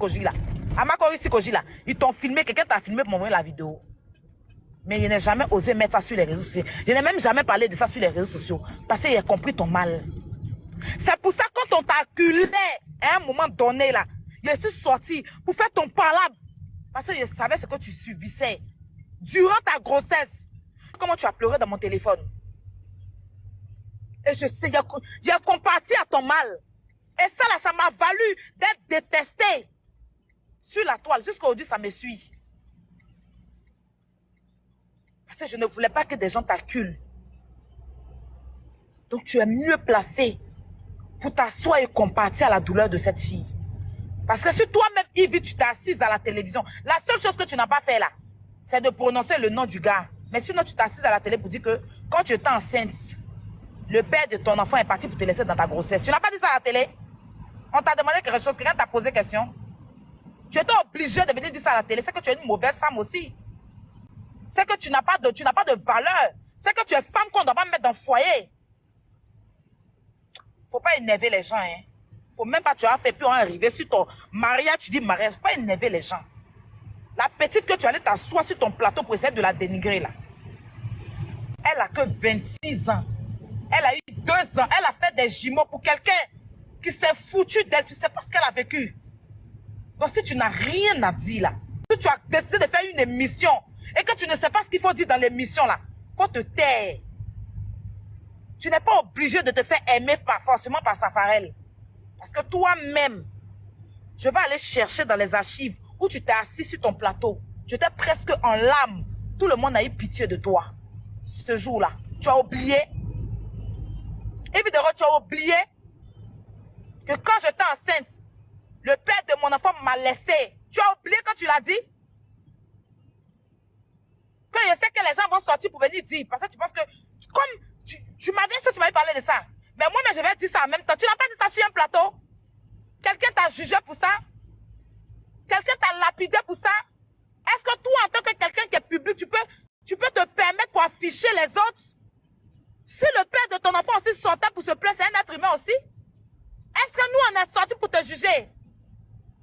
Koji là. Amakori Sikoji là. Ils t'ont filmé, quelqu'un t'a filmé pour m'envoyer la vidéo. Mais je n'ai jamais osé mettre ça sur les réseaux sociaux. Je n'ai même jamais parlé de ça sur les réseaux sociaux. Parce qu'il a compris ton mal. C'est pour ça que quand on t'a acculé à un moment donné là, je suis sorti pour faire ton palabre. Parce que je savais ce que tu subissais. Durant ta grossesse. Comment tu as pleuré dans mon téléphone. Et je sais, j'ai compati à ton mal. Et ça là, ça m'a valu d'être détesté. Sur la toile, jusqu'aujourd'hui, ça me suit. Parce que je ne voulais pas que des gens t'acculent. Donc tu es mieux placé pour t'asseoir et compatir à la douleur de cette fille. Parce que si toi-même, Yves, tu t'es assise à la télévision, la seule chose que tu n'as pas fait là, c'est de prononcer le nom du gars. Mais sinon, tu t'es assise à la télé pour dire que quand tu étais enceinte, le père de ton enfant est parti pour te laisser dans ta grossesse. Tu n'as pas dit ça à la télé? On t'a demandé quelque chose, quelqu'un t'a posé question. Tu étais obligé de venir dire ça à la télé. C'est que tu es une mauvaise femme aussi. C'est que tu n'as pas de valeur. C'est que tu es femme qu'on ne doit pas mettre dans le foyer. Faut pas énerver les gens, hein. Faut même pas, tu as fait plus arriver sur ton mariage, tu dis mariage. Faut pas énerver les gens. La petite que tu allais t'asseoir sur ton plateau pour essayer de la dénigrer là. Elle a que 26 ans. Elle a eu 2 ans. Elle a fait des jumeaux pour quelqu'un qui s'est foutu d'elle. Tu sais pas ce qu'elle a vécu. Donc si tu n'as rien à dire là, si tu as décidé de faire une émission et que tu ne sais pas ce qu'il faut dire dans l'émission là, faut te taire. Tu n'es pas obligé de te faire aimer forcément par Safarel. Parce que toi-même, je vais aller chercher dans les archives où tu t'es assis sur ton plateau. Tu étais presque en larmes. Tout le monde a eu pitié de toi. Ce jour-là, tu as oublié. Évidemment, tu as oublié que quand j'étais enceinte, le père de mon enfant m'a laissé. Tu as oublié quand tu l'as dit? Que je sais que les gens vont sortir pour venir dire. Parce que tu penses que, comme tu m'avais dit, tu m'avais parlé de ça. Mais moi-même, je vais dire ça en même temps. Tu n'as pas dit ça sur un plateau? Quelqu'un t'a jugé pour ça? Quelqu'un t'a lapidé pour ça? Est-ce que toi, en tant que quelqu'un qui est public, tu peux te permettre pour afficher les autres? Si le père de ton enfant aussi sortait pour se plaindre, c'est un être humain aussi? Est-ce que nous, on est sortis pour te juger?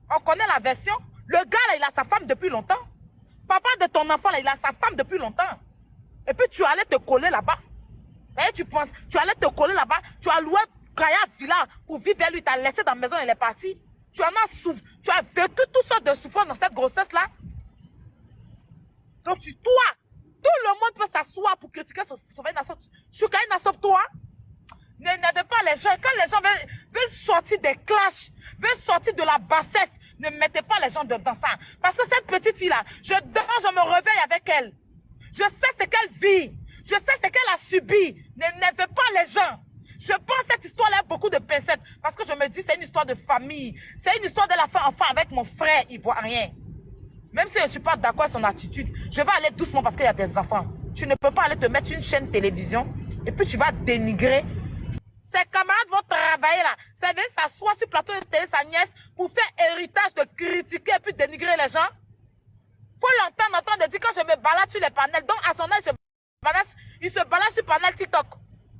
On connaît la version. Le gars, là, il a sa femme depuis longtemps. Papa de ton enfant, là, il a sa femme depuis longtemps. Et puis, tu allais te coller là-bas. Et tu penses, tu allais te coller là-bas. Tu as loué Kaya Villa pour vivre vers lui. Tu as laissé dans la maison, il est parti. Tu as vécu toutes sortes de souffrances dans cette grossesse-là. Donc, toi, tout le monde peut s'asseoir pour critiquer Soukaina Nassop. Soukaina Nassop, toi, n'énervez pas les gens. Quand les gens veulent sortir des clashs, veulent sortir de la bassesse, ne mettez pas les gens dans ça. Parce que cette petite fille-là, je dors, je me réveille avec elle. Je sais ce qu'elle vit. Je sais ce qu'elle a subi. N'énervez pas les gens. Je pense que cette histoire-là a beaucoup de pincettes. Parce que je me dis, c'est une histoire de famille. C'est une histoire de la fin enfant avec mon frère ivoirien. Même si je ne suis pas d'accord avec son attitude, je vais aller doucement parce qu'il y a des enfants. Tu ne peux pas aller te mettre une chaîne télévision et puis tu vas dénigrer. Ses camarades vont travailler là. Ça vient s'asseoir sur le plateau de télé, sa nièce, pour faire héritage de critiquer et puis dénigrer les gens. Faut l'entendre en train de dire quand je me balade sur les panels. Donc à son âge, il se balade sur le panel TikTok.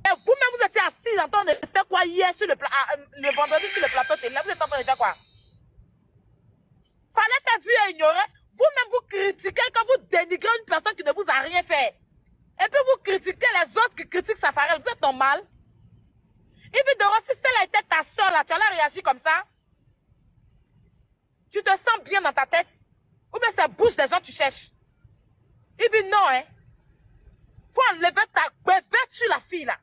Et vous-même, vous étiez assis en train de faire quoi hier sur le vendredi sur le plateau télé. Vous êtes en train de faire quoi? Fallait faire vu et ignorer. Vous-même, vous critiquez quand vous dénigrez une personne qui ne vous a rien fait. Et puis vous critiquez les autres qui critiquent Safarel. Vous êtes normal? Évidemment, si celle-là était ta soeur, là, tu allais réagir comme ça? Tu te sens bien dans ta tête? Ou bien c'est bouche des gens que tu cherches? Évidemment, non, hein? Faut enlever ta bête sur la fille, là.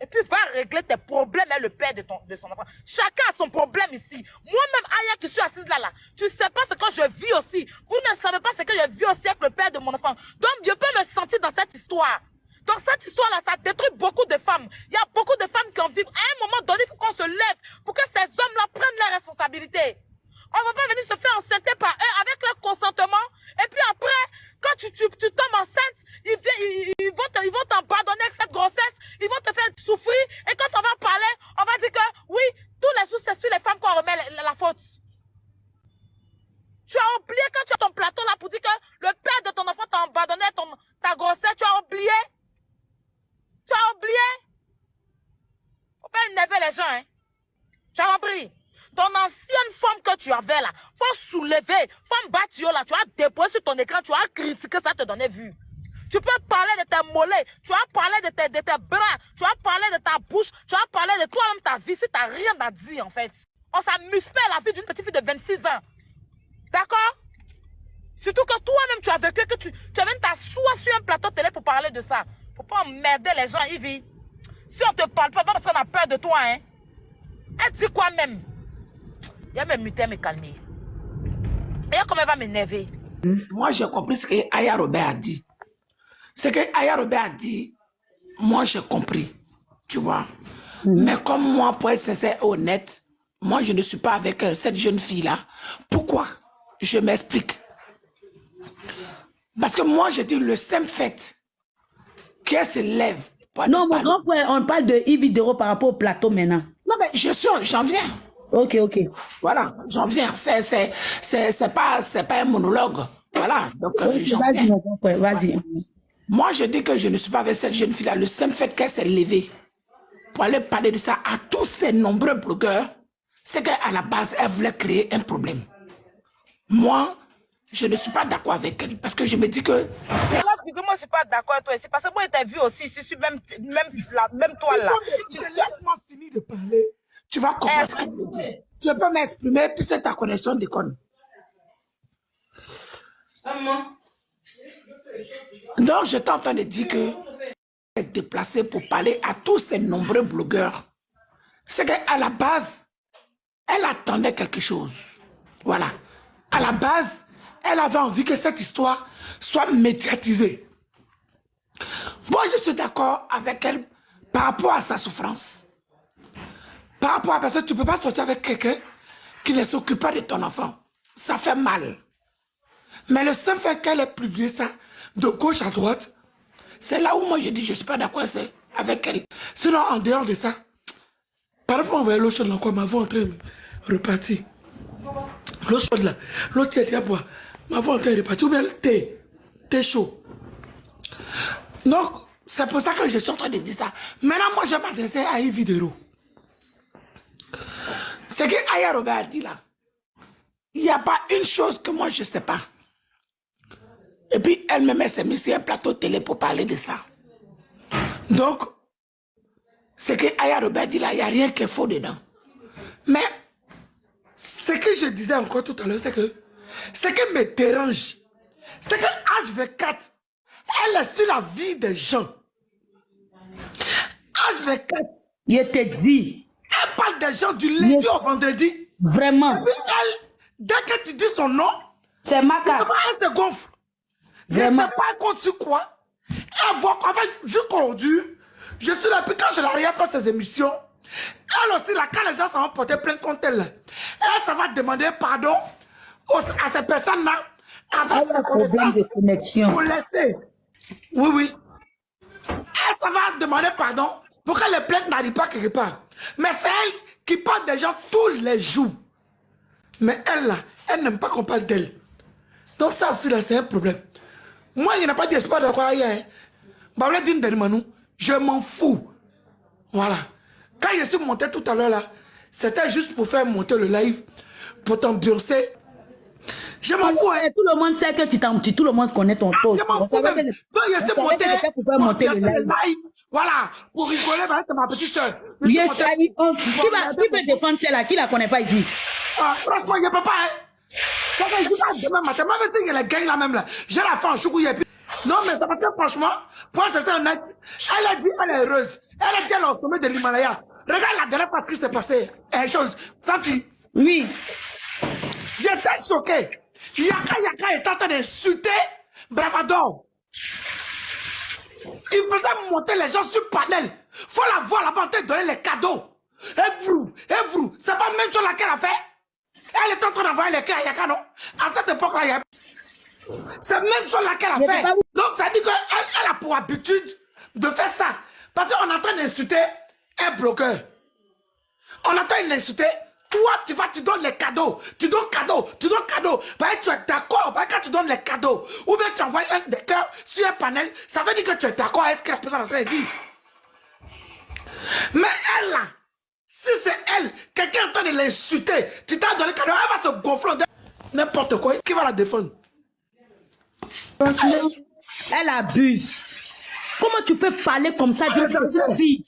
Et puis va régler tes problèmes avec le père de son enfant. Chacun a son problème ici. Moi-même, Aya, qui suis assise là, tu ne sais pas ce que je vis aussi. Vous ne savez pas ce que je vis aussi avec le père de mon enfant. Donc, je peux me sentir dans cette histoire. Donc, cette histoire-là, ça détruit beaucoup de femmes. Il y a beaucoup de femmes qui en vivent. À un moment donné, il faut qu'on se lève pour que ces hommes-là prennent leurs responsabilités. On ne va pas venir se faire enceinter par eux avec leur consentement. Et puis après, quand tu tombes enceinte, ils vont t'abandonner avec cette grossesse. Ils vont te faire souffrir. Et quand on va parler, on va dire que oui, tous les jours, c'est sur les femmes qu'on remet la faute. Tu as oublié quand tu as ton plateau là pour dire que le père de ton enfant t'a abandonné ta grossesse. Tu as oublié. Tu as oublié. Faut pas énerver les gens, hein. Tu as compris. Ton ancienne forme que tu avais là, faut soulever. Femme Batio là, tu as déposé sur ton écran, tu as critiqué, ça te donnait vue. Tu peux parler de tes mollets, tu as parlé de tes bras, tu as parlé de ta bouche, tu as parlé de toi-même ta vie si tu n'as rien à dire en fait. On s'amuse pas à la vie d'une petite fille de 26 ans. D'accord? Surtout que toi-même tu as vécu, que tu as même t'assois sur un plateau télé pour parler de ça. Faut pas emmerder les gens, Ivy. Si on te parle pas parce qu'on a peur de toi, hein. Elle dit quoi même? Il y a même muté à me calmer. Et comment elle va m'énerver? Moi, j'ai compris ce que Aya Robert a dit. Ce que Aya Robert a dit, moi, j'ai compris. Tu vois. Mais comme moi, pour être sincère et honnête, moi, je ne suis pas avec cette jeune fille-là. Pourquoi? Je m'explique. Parce que moi, je dis le simple fait qu'elle se lève. Non, mon grand frère, on parle de Ibidero par rapport au plateau maintenant. Non, mais j'en viens. Ok, ok. Voilà, j'en viens. C'est pas un monologue. Voilà, donc j'en Vas-y, viens. mon grand frère, vas-y. Moi, je dis que je ne suis pas avec cette jeune fille-là. Le simple fait qu'elle s'est levée pour aller parler de ça à tous ces nombreux blogueurs, c'est qu'à la base, elle voulait créer un problème. Moi, je ne suis pas d'accord avec elle parce que je me dis que... Moi, je ne suis pas d'accord avec toi ici parce que moi, je t'ai vu aussi ici, même toi là. Laisse-moi finir de parler. Tu vas comprendre ce que je veux dire. Je peux m'exprimer puisque ta connexion déconne. Donc, j'étais en train de dire que elle est déplacée pour parler à tous ces nombreux blogueurs. C'est qu'à la base, elle attendait quelque chose. Voilà. À la base, elle avait envie que cette histoire soit médiatisée. Moi, je suis d'accord avec elle par rapport à sa souffrance. Par rapport à parce que tu ne peux pas sortir avec quelqu'un qui ne s'occupe pas de ton enfant. Ça fait mal. Mais le simple fait qu'elle ait publié ça de gauche à droite, c'est là où moi je dis je ne suis pas d'accord avec elle. Sinon, en dehors de ça, parfois on voyait l'eau chaude là, quoi, ma voix en train de repartir. L'eau chaude là, l'eau tiède à boire, ma voix en train de repartir. Ou bien le thé chaud. Donc, c'est pour ça que je suis en train de dire ça. Maintenant, moi je vais m'adresser à une vidéo. C'est que Aya Robert a dit là, il n'y a pas une chose que moi je ne sais pas. Et puis elle-même s'est mise sur un plateau télé pour parler de ça. Donc, c'est que Aya Robert dit là, il n'y a rien qui est faux dedans. Mais, ce que je disais encore tout à l'heure, c'est que ce qui me dérange, c'est que H24, elle est sur la vie des gens. H24, Je te dis. elle parle des gens du lundi au vendredi. Vraiment. Et puis elle, dès que tu dis son nom, c'est Maka. Elle se gonfle. Vraiment. Je ne sais pas contre quoi. Elle voit qu'en fait, jusqu'aujourd'hui, je suis là, puis quand je n'ai rien fait ces émissions, elle aussi, là, quand les gens s'en vont porter plainte contre elle, ça va demander pardon à ces personnes-là avec ses connaissances de connexion. pour laisser. Oui, oui. Ça va demander pardon pour que les plaintes n'arrivent pas quelque part. Mais c'est elle qui parle des gens tous les jours. Mais elle, là, elle n'aime pas qu'on parle d'elle. Donc ça aussi, là, c'est un problème. Moi, il n'y a pas d'espoir de quoi hier. Je m'en fous. Voilà. Quand je suis monté tout à l'heure, là, c'était juste pour faire monter le live, pour t'ambiancer. Je m'en fous. Hein. Tout le monde sait que tout le monde connaît ton taux. Je m'en fous même. Donc, je suis monté pour monter le live. Voilà. Pour rigoler avec ma petite soeur. Yes, qui peut défendre celle-là? Qui la connaît pas ici? Ah, franchement, il n'y a pas. Hein. Je dis pas demain matin, même si elle gagne là même là, j'ai la fin en choukou. Non, mais c'est parce que franchement, pour c'est honnête, elle a dit elle est heureuse. Elle a dit elle est au sommet de l'Himalaya. Regarde la dernière fois ce qui s'est passé. Chose, Santi. Oui. J'étais choqué. Yaka est en train d'insulter Bravador. Il faisait monter les gens sur panel. Faut la voir là-bas en train de donner les cadeaux. Et vous, c'est pas la même chose là qu'elle a fait. Elle est en train d'envoyer les cœurs à Yaka, non? À cette époque-là, il y a... C'est la même chose là qu'elle a fait. Donc, ça dit qu'elle a pour habitude de faire ça. Parce qu'on est en train d'insulter un blogueur. On est en train d'insulter. Toi, tu donnes les cadeaux. Tu donnes cadeaux. Bah, tu es d'accord. Bah, quand tu donnes les cadeaux, ou bien tu envoies des cœurs sur un panel, ça veut dire que tu es d'accord avec ce que la personne est en train de dire. Mais elle, là, Si c'est elle, quelqu'un est en train de l'insulter, tu t'as donné cadeau, elle va se gonfler. N'importe quoi, qui va la défendre? Elle abuse. Comment tu peux parler comme ça d'une petite fille?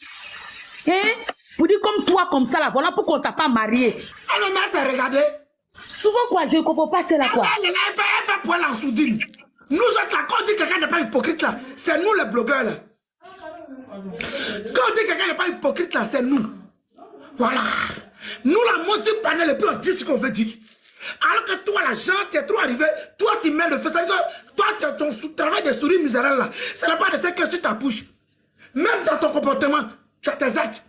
Hein? Pour dire comme toi, comme ça, là, voilà pourquoi on t'a pas marié. Elle m'a s'est regardée. Souvent, quoi, je ne comprends pas, c'est là, quoi. Elle fait pour elle en soudine. Nous autres, là, quand on dit que quelqu'un n'est pas hypocrite, là, c'est nous les blogueurs, là. Quand on dit que quelqu'un n'est pas hypocrite, là, c'est nous. Voilà. Nous, la musique panel, et puis on dit ce qu'on veut dire. Alors que toi, la gente, tu es trop arrivé, toi, tu mets le feu. Ça veut dire que toi, ton travail de souris misérable, là, ce n'est pas de ce que sur ta bouche. Même dans ton comportement, tu as tes actes.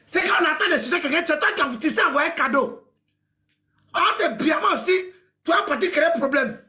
C'est quand on attend de soutenir quelqu'un, c'est toi qui sais envoyer un cadeau. On te brillamment aussi, tu vas pas te créer problème.